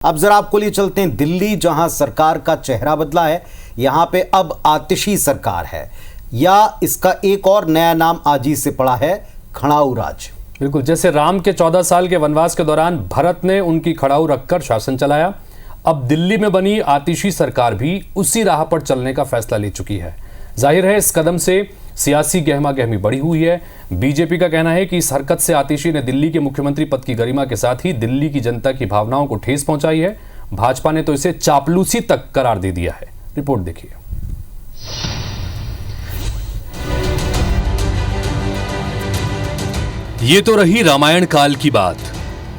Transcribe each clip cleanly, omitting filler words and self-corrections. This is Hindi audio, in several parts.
अब जरा आपको लिए चलते हैं दिल्ली, जहां सरकार का चेहरा बदला है। यहां पे अब आतिशी सरकार है, या इसका एक और नया नाम आज ही से पड़ा है, खड़ाऊ राज। बिल्कुल, जैसे राम के 14 साल के वनवास के दौरान भरत ने उनकी खड़ाऊ रखकर शासन चलाया, अब दिल्ली में बनी आतिशी सरकार भी उसी राह पर चलने का फैसला ले चुकी है। जाहिर है इस कदम से सियासी गहमा गहमी बढ़ी हुई है। बीजेपी का कहना है कि इस हरकत से आतिशी ने दिल्ली के मुख्यमंत्री पद की गरिमा के साथ ही दिल्ली की जनता की भावनाओं को ठेस पहुंचाई है। भाजपा ने तो इसे चापलूसी तक करार दे दिया है। रिपोर्ट देखिए। ये तो रही रामायण काल की बात,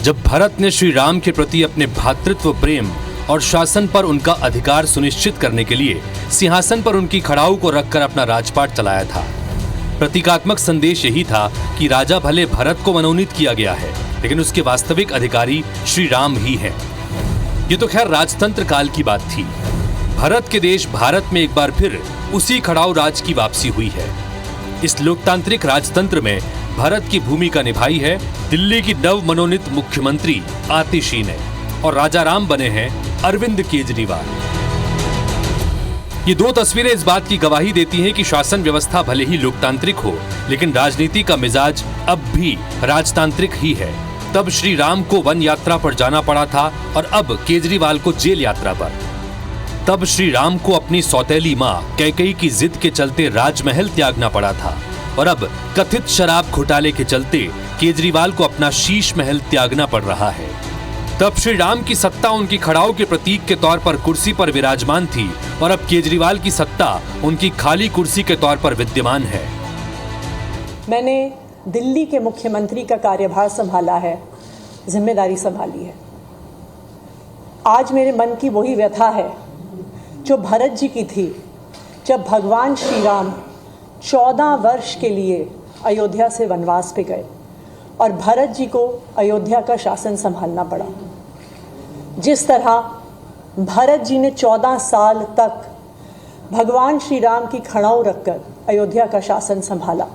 जब भरत ने श्री राम के प्रति अपने भ्रातृत्व प्रेम और शासन पर उनका अधिकार सुनिश्चित करने के लिए सिंहासन पर उनकी खड़ाऊ को रखकर अपना राजपाट चलाया था। प्रतीकात्मक संदेश यही था कि राजा भले भरत को मनोनीत किया गया है, लेकिन उसके वास्तविक अधिकारी श्री राम ही हैं। ये तो खैर राजतंत्र काल की बात थी। भरत के देश भारत में एक बार फिर उसी खड़ाऊ राज की वापसी हुई है। इस लोकतांत्रिक राजतंत्र में भरत की भूमिका निभाई है दिल्ली की नव मनोनीत मुख्यमंत्री आतिशी ने, और राजा राम बने हैं अरविंद केजरीवाल। ये दो तस्वीरें इस बात की गवाही देती हैं कि शासन व्यवस्था भले ही लोकतांत्रिक हो, लेकिन राजनीति का मिजाज अब भी राजतांत्रिक ही है। तब श्री राम को वन यात्रा पर जाना पड़ा था और अब केजरीवाल को जेल यात्रा पर। तब श्री राम को अपनी सौतेली मां कैकेयी की जिद के चलते राजमहल त्यागना पड़ा था, और अब कथित शराब घोटाले के चलते केजरीवाल को अपना शीश महल त्यागना पड़ रहा है। तब श्री राम की सत्ता उनकी खड़ाऊ के प्रतीक के तौर पर कुर्सी पर विराजमान थी, और अब केजरीवाल की सत्ता उनकी खाली कुर्सी के तौर पर विद्यमान है। मैंने दिल्ली के मुख्यमंत्री का कार्यभार संभाला है, जिम्मेदारी संभाली है। आज मेरे मन की वही व्यथा है जो भरत जी की थी, जब भगवान श्री राम 14 वर्ष के लिए अयोध्या से वनवास पे गए और भरत जी को अयोध्या का शासन संभालना पड़ा। जिस तरह भरत जी ने 14 साल तक भगवान श्री राम की खड़ाऊ रखकर अयोध्या का शासन संभाला,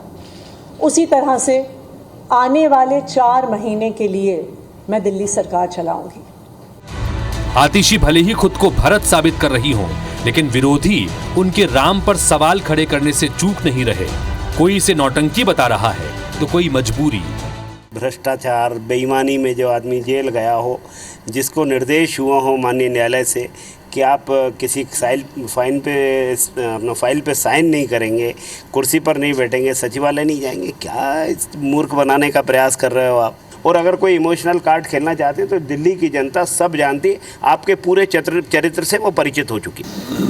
उसी तरह से आने वाले 4 महीने के लिए मैं दिल्ली सरकार चलाऊंगी। आतिशी भले ही खुद को भरत साबित कर रही हों, लेकिन विरोधी उनके राम पर सवाल खड़े करने से चूक नहीं रहे। कोई इसे नौटंकी बता रहा है तो कोई मजबूरी। भ्रष्टाचार, बेईमानी में जो आदमी जेल गया हो, जिसको निर्देश हुआ हो माननीय न्यायालय से कि आप किसी फाइल पे साइन नहीं करेंगे, कुर्सी पर नहीं बैठेंगे, सचिवालय नहीं जाएंगे, क्या मूर्ख बनाने का प्रयास कर रहे हो आप? और अगर कोई इमोशनल कार्ड खेलना चाहते हैं तो दिल्ली की जनता सब जानती है, आपके पूरे चरित्र से वो परिचित हो चुकी।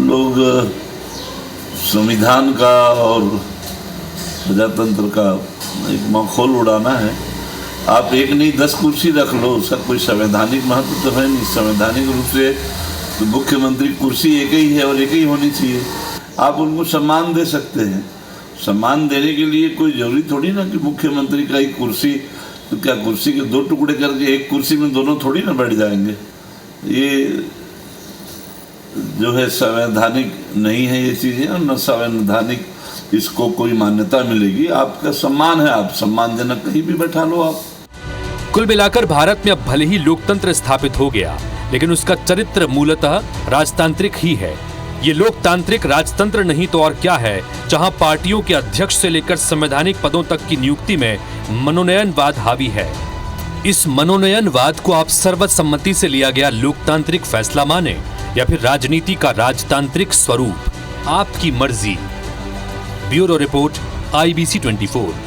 लोग संविधान का और प्रजातंत्र का एक मखौल उड़ाना है। आप एक नहीं 10 कुर्सी रख लो, उसका कोई संवैधानिक महत्व तो है नहीं। संवैधानिक रूप से तो मुख्यमंत्री कुर्सी एक ही है और एक ही होनी चाहिए। आप उनको सम्मान दे सकते हैं। सम्मान देने के लिए कोई जरूरी थोड़ी ना कि मुख्यमंत्री का एक कुर्सी, तो क्या कुर्सी के 2 टुकड़े करके एक कुर्सी में दोनों थोड़ी ना बैठ जाएंगे। ये जो है संवैधानिक नहीं है ये चीज़ें, और न संवैधानिक इसको कोई मान्यता मिलेगी। आपका सम्मान है, आप सम्मान देना कहीं भी बैठा लो आप। कुल मिलाकर भारत में अब भले ही लोकतंत्र स्थापित हो गया, लेकिन उसका चरित्र मूलतः राजतांत्रिक ही है। ये लोकतांत्रिक राजतंत्र नहीं तो और क्या है, जहां पार्टियों के अध्यक्ष से लेकर संवैधानिक पदों तक की नियुक्ति में मनोनयनवाद हावी है। इस मनोनयनवाद को आप सर्वसम्मति से लिया गया लोकतांत्रिक फैसला माने, या फिर राजनीति का राजतांत्रिक स्वरूप, आपकी मर्जी। Bureau report, IBC 24।